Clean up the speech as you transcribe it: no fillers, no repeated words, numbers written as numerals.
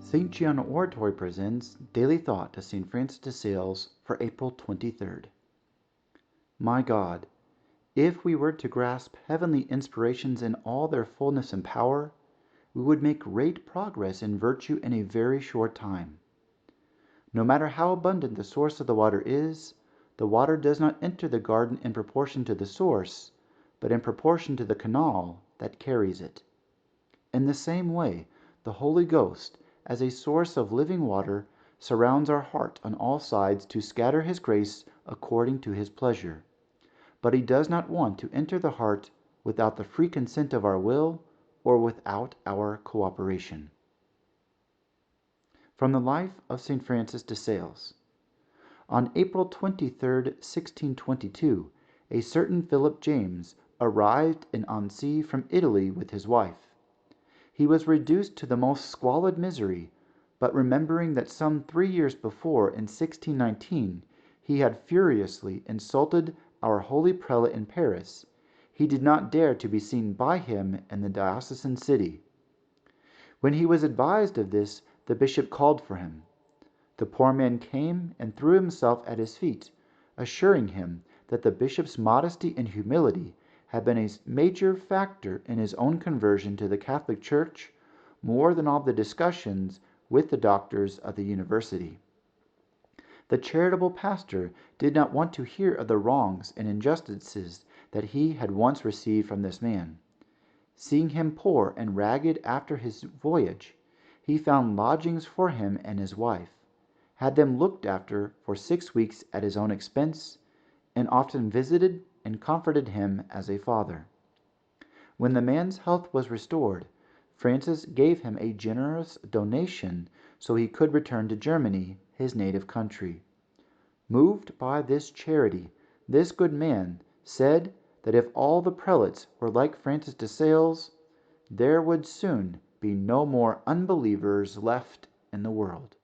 St. Gianna Oratory presents Daily Thought to St. Francis de Sales for April 23rd. My God, if we were to grasp heavenly inspirations in all their fullness and power, we would make great progress in virtue in a very short time. No matter how abundant the source of the water is, the water does not enter the garden in proportion to the source, but in proportion to the canal that carries it. In the same way, the Holy Ghost, as a source of living water, surrounds our heart on all sides to scatter his grace according to his pleasure. But he does not want to enter the heart without the free consent of our will or without our cooperation. From the life of St. Francis de Sales. On April 23, 1622, a certain Philip James arrived in Annecy from Italy with his wife. He was reduced to the most squalid misery, but remembering that some 3 years before, in 1619, he had furiously insulted our holy prelate in Paris, he did not dare to be seen by him in the diocesan city. When he was advised of this, the bishop called for him. The poor man came and threw himself at his feet, assuring him that the bishop's modesty and humility had been a major factor in his own conversion to the Catholic Church, more than all the discussions with the doctors of the university. The charitable pastor did not want to hear of the wrongs and injustices that he had once received from this man. Seeing him poor and ragged after his voyage, he found lodgings for him and his wife, had them looked after for 6 weeks at his own expense, and often visited and comforted him as a father. When the man's health was restored, Francis gave him a generous donation so he could return to Germany, his native country. Moved by this charity, this good man said that if all the prelates were like Francis de Sales, there would soon be no more unbelievers left in the world.